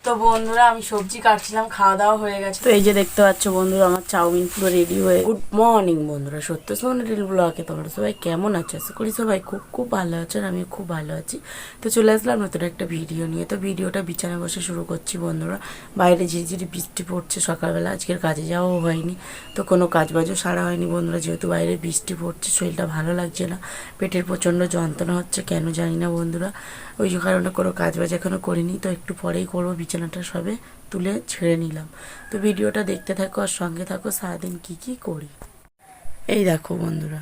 তো বন্ধুরা আমি সবজি কাটছিলাম, খাওয়া দাওয়া হয়ে গেছে। তো এই যে দেখতে পাচ্ছ বন্ধুরা আমার চাউমিন পুরো রেডি হয়ে। গুড মর্নিং বন্ধুরা, সত্য সোনারিল ব্লগে তোমরা সবাই কেমন আছো? আশা করি সবাই খুব খুব ভালো আছো, আর আমি খুব ভালো আছি। তো চলে আসলাম নতুন একটা ভিডিও নিয়ে। তো ভিডিওটা বিছানায় বসে শুরু করছি বন্ধুরা। বাইরে ঝিরিঝিরি বৃষ্টি পড়ছে সকালবেলা, আজকের কাজে যাওয়াও হয়নি, তো কোনো কাজবাজও সারা হয়নি বন্ধুরা, যেহেতু বাইরে বৃষ্টি পড়ছে। শরীরটা ভালো লাগছে না, পেটের প্রচণ্ড যন্ত্রণা হচ্ছে, কেন জানি না বন্ধুরা। ওই কারণে কোনো কাজবাজ এখনও করিনি, তো একটু পরেই করবো। বিছানাটা সবে তুলে ছেড়ে নিলাম। তো ভিডিওটা দেখতে থাকো আর সঙ্গে থাকো সারাদিন কি কি করি। এই দেখো বন্ধুরা,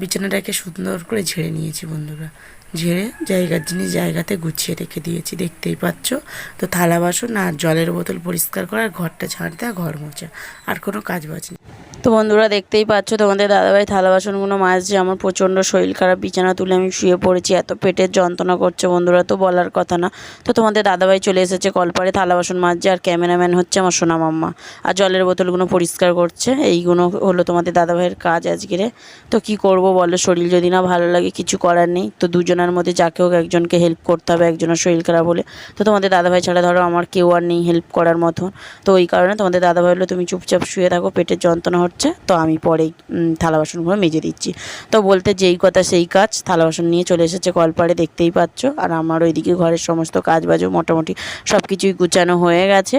বিছানাটাকে সুন্দর করে ঝেড়ে নিয়েছি বন্ধুরা। ঝেড়ে জায়গার জিনিস জায়গাতে গুছিয়ে রেখে দিয়েছি, দেখতেই পাচ্ছ। তো থালা বাসন আর জলের বোতল পরিষ্কার করা, আর ঘরটা ঝাড়তে আর ঘর মোছা, আর কোনো কাজ বাজ নেই। তো বন্ধুরা দেখতেই পাচ্ছ তোমাদের দাদাভাই থালা বাসনগুলো মাজছে। আমার প্রচণ্ড শরীর খারাপ, বিছানা তুলে আমি শুয়ে পড়েছি, এত পেটের যন্ত্রণা করছে বন্ধুরা, তো বলার কথা না। তো তোমাদের দাদাভাই চলে এসেছে কলপারে, থালা বাসন মাজছে, আর ক্যামেরাম্যান হচ্ছে আমার সোনা মাম্মা, আর জলের বোতলগুলো পরিষ্কার করছে। এইগুলো হলো তোমাদের দাদাভাইয়ের কাজ আজকের। তো কি করব বলো, শরীর যদি না ভালো লাগে কিছু করার নেই, তো দুজনের মধ্যে যাকে হোক একজনকে হেল্প করতে হবে, একজনের শরীর খারাপ হলে। তো তোমাদের দাদাভাই ছাড়া ধরো আমার কেউ আর নেই হেল্প করার মতন। তো ওই কারণে তোমাদের দাদাভাই হলো তুমি চুপচাপ শুয়ে থাকো, পেটের যন্ত্রণা হচ্ছে, তো আমি পরেই থালা বাসনগুলো মেজে দিচ্ছি। তো বলতে যেই কথা সেই কাজ, থালা বাসন নিয়ে চলে এসেছে কলপাড়ে, দেখতেই পাচ্ছ। আর আমার ওইদিকে ঘরের সমস্ত কাজ বাজও মোটামুটি সব কিছুই গুছানো হয়ে গেছে।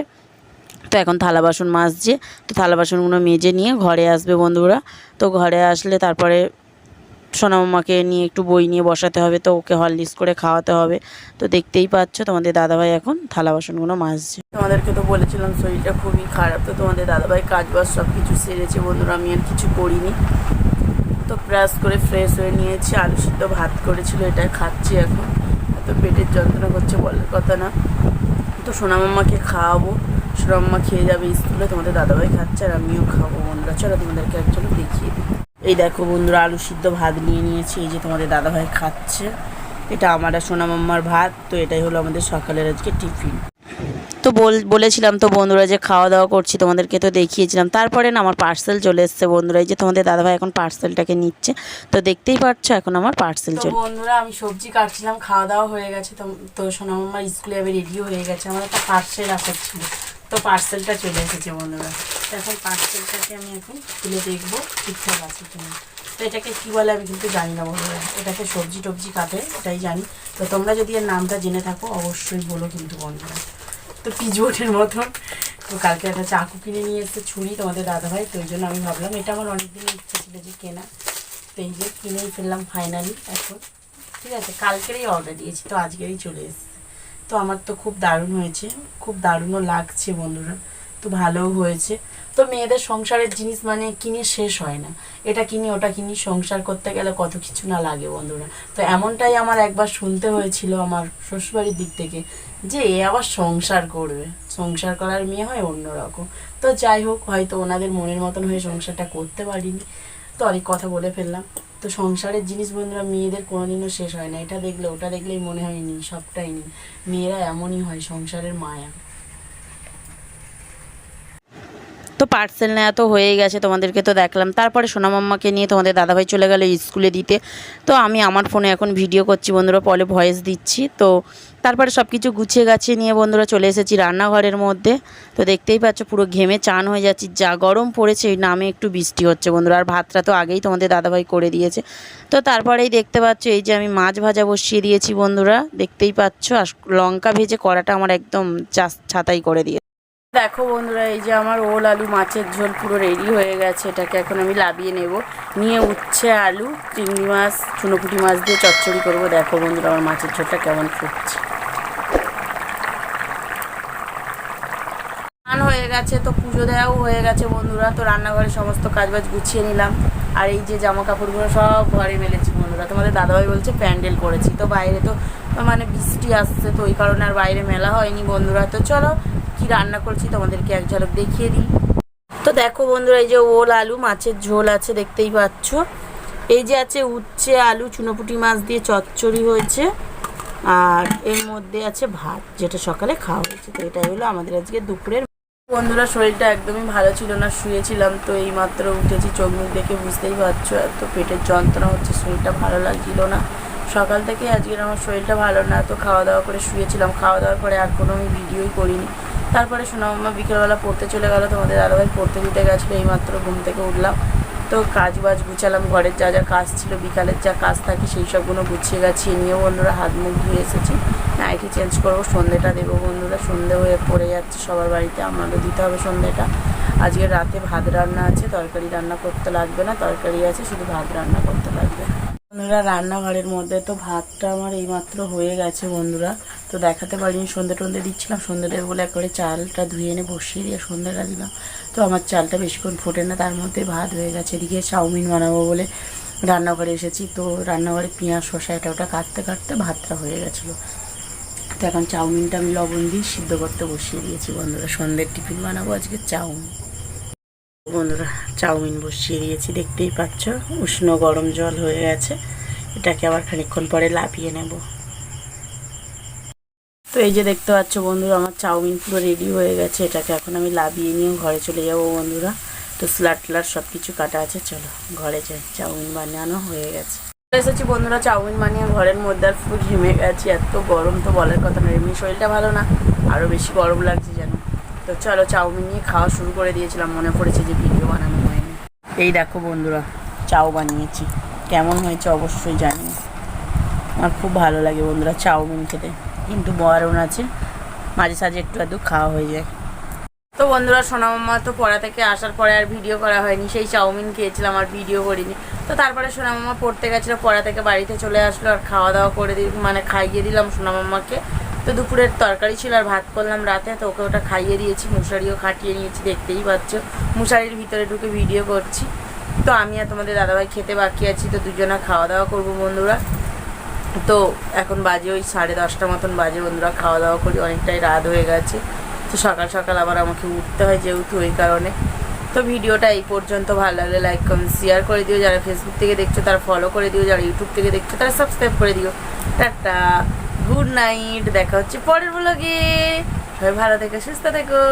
তো এখন থালা বাসন মাজছে, তো থালা বাসনগুলো মেজে নিয়ে ঘরে আসবে বন্ধুরা। তো ঘরে আসলে তারপরে সোনামাকে নিয়ে একটু বই নিয়ে বসাতে হবে, তো ওকে হরলিক্স করে খাওয়াতে হবে। তো দেখতেই পাচ্ছ তোমাদের দাদাভাই এখন থালা বাসনগুলো মাজছে। তোমাদেরকে তো বলেছিলাম শরীরটা খুবই খারাপ, তো তোমাদের দাদাভাই কাজ বাজ সব কিছু সেরেছে বন্ধুরা, আমি আর কিছু করিনি। তো ব্রাশ করে ফ্রেশ হয়ে নিয়েছি, আলু সিদ্ধ ভাত করেছিল, এটা খাচ্ছি এখন। তো পেটের যন্ত্রণা করছে বলার কথা না। তো সোনামাম্মাকে খাওয়াবো, সোনামাম্মা খেয়ে যাবে স্কুলে, তোমাদের দাদাভাই খাচ্ছে আর আমিও খাবো বন্ধুরা। চলো তোমাদেরকে একজন দেখিয়ে দিই। এই দেখো বন্ধুরা, আলু সিদ্ধ ভাত নিয়ে নিয়েছি, এই যে তোমাদের দাদাভাই খাচ্ছে। এটা আমার আর সোনামাম্মার ভাত। তো এটাই হলো আমাদের সকালের আজকে টিফিন। তো বলেছিলাম তো বন্ধুরা যে খাওয়া দাওয়া করছি, তোমাদেরকে তো দেখিয়েছিলাম। তারপরে না আমার পার্সেল চলে এসছে বন্ধুরা, এই যে তোমাদের দাদাভাই এখন পার্সেলটাকে নিচ্ছে। তো দেখতেই পাচ্ছ এখন আমার পার্সেল চলে। বন্ধুরা আমি সবজি কাটছিলাম, খাওয়া দাওয়া হয়ে গেছে। তো সোনামাম্মার স্কুলে আবার রেডিও হয়ে গেছে, আমার একটা পার্সেল আসার ছিল, তো পার্সেলটা চলে এসেছে বন্ধুরা। তো এখন পার্সেলটাকে আমি এখন খুলে দেখবো ঠিকঠাক আছে কিনা। তো এটাকে কী বলে আমি কিন্তু জানি না বন্ধুরা, এটাকে সবজি টবজি কাটে এটাই জানি। তো তোমরা যদি এর নামটা জেনে থাকো অবশ্যই বলো কিন্তু বন্ধুরা। তো পিচবোর্ডের মতন। তো কালকে একটা চাকু কিনে নিয়ে এসেছে, ছুরি, তোমাদের দাদাভাই, তো ওই জন্য আমি ভাবলাম এটা আমার অনেক দিনের ইচ্ছা ছিল যে কেনা। তো এই যে কিনেই ফেললাম ফাইনালি এখন। ঠিক আছে, কালকেরই অর্ডার দিয়েছি, তো আজকেরই চলে এসেছে। তো আমার তো খুব দারুণ হয়েছে, খুব দারুণও লাগছে বন্ধুরা, তো ভালোও হয়েছে। তো মেয়েদের সংসারের জিনিস মানে কিনে শেষ হয় না, এটা কিনি ওটা কিনি, সংসার করতে গেলে কত কিছু না লাগে বন্ধুরা। তো এমনটাই আমার একবার শুনতে হয়েছিল আমার শ্বশুরবাড়ির দিক থেকে, যে এ আবার সংসার করবে, সংসার করার মেয়ে হয় অন্যরকম। তো যাই হোক, হয়তো ওনাদের মনের মতন হয়ে সংসারটা করতে পারিনি, তো অনেক কথা বলে ফেললাম। তো সংসারের জিনিস বন্ধুরা মেয়েদের কোনোদিনও শেষ হয় না, এটা দেখলে ওটা দেখলেই মনে হয় নি, সবটাই নি। মেয়েরা এমনই হয়, সংসারের মায়া। তো পার্সেল নেওয়া তো হয়ে গেছে, তোমাদেরকে তো দেখলাম। তারপরে সোনামাম্মাকে নিয়ে তোমাদের দাদাভাই চলে গেল স্কুলে দিতে। তো আমি আমার ফোনে এখন ভিডিও করছি বন্ধুরা, পরে ভয়েস দিচ্ছি। তো তারপরে সব কিছু গুছিয়ে গাছিয়ে নিয়ে বন্ধুরা চলে এসেছি রান্নাঘরের মধ্যে। তো দেখতেই পাচ্ছ পুরো ঘেমে চান হয়ে যাচ্ছি, যা গরম পড়েছে, এই নামে একটু বৃষ্টি হচ্ছে বন্ধুরা। আর ভাতটা তো আগেই তোমাদের দাদাভাই করে দিয়েছে। তো তারপরেই দেখতে পাচ্ছ এই যে আমি মাছ ভাজা বসিয়ে দিয়েছি বন্ধুরা, দেখতেই পাচ্ছ। আর লঙ্কা ভেজে কড়াটা আমার একদম ছাতাই করে দিয়ে। দেখো বন্ধুরা, এই যে আমার ওল আলু মাছের ঝোল পুরো রেডি হয়ে গেছে, এটাকে এখন আমি লাবিয়ে নেব। নিয়ে উচ্ছে আলু চিংড়ি মাছ চুনোপুঁটি মাছ দিয়ে চচ্চড়ি করবো। দেখো বন্ধুরা আমার মাছের ঝোলটা কেমন ফুটছে। স্নান হয়ে গেছে, তো পুজো দেওয়াও হয়ে গেছে বন্ধুরা। তো রান্নাঘরে সমস্ত কাজবাজ গুছিয়ে নিলাম, আর এই যে জামা কাপড়গুলো সব ঘরে মেলেছি বন্ধুরা। তোমাদের দাদাভাই বলছে প্যান্ডেল করেছি, তো বাইরে তো মানে বৃষ্টি আসছে, তো ওই কারণে আর বাইরে মেলা হয়নি বন্ধুরা। তো চলো কি রান্না করছি তোমাদেরকে এক ঝলক দেখিয়ে দিই। তো দেখো বন্ধুরা, এই যে ওল আলু মাছের ঝোল আছে, দেখতেই পাচ্ছ। এই যে আছে উচ্ছে আলু চুনোপুঁটি মাছ দিয়ে চচ্চড়ি হয়েছে, আর এর মধ্যে আছে ভাত, যেটা সকালে খাওয়া হয়েছে। তো এটাই হলো আমাদের আজকে দুপুরের। বন্ধুরা শরীরটা একদমই ভালো ছিল না, শুয়েছিলাম, তো এই মাত্র উঠেছি, চোখ মুখ দেখে বুঝতেই পারছো এত পেটের যন্ত্রণা হচ্ছে, শরীরটা ভালো লাগছিল না, সকাল থেকে আজকের আমার শরীরটা ভালো না, তো খাওয়া দাওয়া করে শুয়েছিলাম। খাওয়া দাওয়ার পরে আর কোনো আমি ভিডিওই করিনি। তারপরে সোনা মাম্মা বিকেলবেলা পড়তে চলে গেল, তোমাদের দাদাভাই পড়তে দিতে গেছিলো। এইমাত্র ঘুম থেকে উঠলাম, তো কাজ বাজ গুছালাম, ঘরের যা যা কাজ ছিল, বিকালের যা কাজ থাকে সেই সবগুলো গুছিয়ে গাছিয়ে নিয়ে বন্ধুরা হাত মুখ ধুয়ে এসেছি। নাইটি চেঞ্জ করবো, সন্ধ্যেটা দেবো বন্ধুরা। সন্ধ্যে হয়ে পড়ে যাচ্ছে সবার বাড়িতে, আমারও দিতে হবে সন্ধ্যেটা। আজকে রাতে ভাত রান্না আছে, তরকারি রান্না করতে লাগবে না, তরকারি আছে, শুধু ভাত রান্না করতে লাগবে বন্ধুরা। রান্নাঘরের মধ্যে তো ভাতটা আমার এইমাত্র হয়ে গেছে বন্ধুরা, তো দেখাতে পারিনি। সন্ধ্যে টন্ধে দিচ্ছিলাম, সন্ধ্যেটা বলে একবারে চালটা ধুয়ে এনে বসিয়ে দিয়ে সন্ধ্যেটা দিলাম। তো আমার চালটা বেশিক্ষণ ফোটে না, তার মধ্যে ভাত হয়ে গেছে। এদিকে চাউমিন বানাবো বলে রান্নাঘরে এসেছি, তো রান্নাঘরে পেঁয়াজ শসা এটা ওটা কাটতে কাটতে ভাতটা হয়ে গেছিলো। তো এখন চাউমিনটা আমি লবণ দিয়ে সিদ্ধ করতে বসিয়ে দিয়েছি বন্ধুরা। সন্ধ্যের টিফিন বানাবো আজকে চাউমিন বন্ধুরা। চাউমিন বসিয়ে দিয়েছি, দেখতেই পাচ্ছ উষ্ণ গরম জল হয়ে গেছে। এটাকে আবার খানিকক্ষণ পরে লাভিয়ে নেব। তো এই যে দেখতে পাচ্ছ বন্ধুরা, আমার চাউমিন পুরো রেডি হয়ে গেছে। এটাকে এখন আমি লাভিয়ে নিয়ে ঘরে চলে যাব বন্ধুরা। তো স্লাট ট্লাট সব কিছু কাটা আছে, চলো ঘরে যাই। চাউমিন বানানো হয়ে গেছে, এসেছি বন্ধুরা। চাউমিন বানিয়ে ঘরের মধ্যে আর ফুল ঘেমে গেছি, এত গরম তো বলার কথা না। এমনি শরীরটা ভালো না, আরও বেশি গরম লাগছে যেন। তো চলো চাউমিন নিয়ে খাওয়া শুরু করে দিয়েছিলাম, মনে পড়েছে যে ভিডিও বানানো হয়নি। এই দেখো বন্ধুরা, চাউ বানিয়েছি, কেমন হয়েছে অবশ্যই জানি। আমার খুব ভালো লাগে বন্ধুরা চাউমিন খেতে, কিন্তু বারণ আছে, মাঝে সাঝে একটু আধটু খাওয়া হয়ে যায়। তো বন্ধুরা সোনা মাম্মা তো পড়া থেকে আসার পরে আর ভিডিও করা হয়নি, সেই চাউমিন খেয়েছিলাম আর ভিডিও করিনি। তো তারপরে সোনা মাম্মা পড়তে গেছিলো, পড়া থেকে বাড়িতে চলে আসলো, আর খাওয়া দাওয়া করে খাইয়ে দিলাম সোনা মাম্মাকে। তো দুপুরের তরকারি ছিল আর ভাত করলাম রাতে, তো ওকে ওটা খাইয়ে দিয়েছি। মশারিও খাটিয়ে নিয়েছি, দেখতেই পাচ্ছ মশারির ভিতরে ঢুকে ভিডিও করছি। তো আমি আর তোমাদের দাদাভাই খেতে বাকি আছি, তো দুজনা খাওয়া দাওয়া করবো বন্ধুরা। তো এখন বাজে ওই 10:30 মতন বাজে বন্ধুরা, খাওয়া দাওয়া করি, অনেকটাই রাত হয়ে গেছে। তো সকাল সকাল আবার আমাকে উঠতে হয় যেহেতু, ওই কারণে। তো ভিডিওটা এই পর্যন্ত, ভালো লাগলে লাইক কমেন্ট শেয়ার করে দিও। যারা ফেসবুক থেকে দেখছো তারা ফলো করে দিও, যারা ইউটিউব থেকে দেখছো তারা সাবস্ক্রাইব করে দিও। টাটা, গুড নাইট, দেখা হচ্ছে পরের ব্লগে। সবাই ভালো থেকো, সুস্থ থেকো।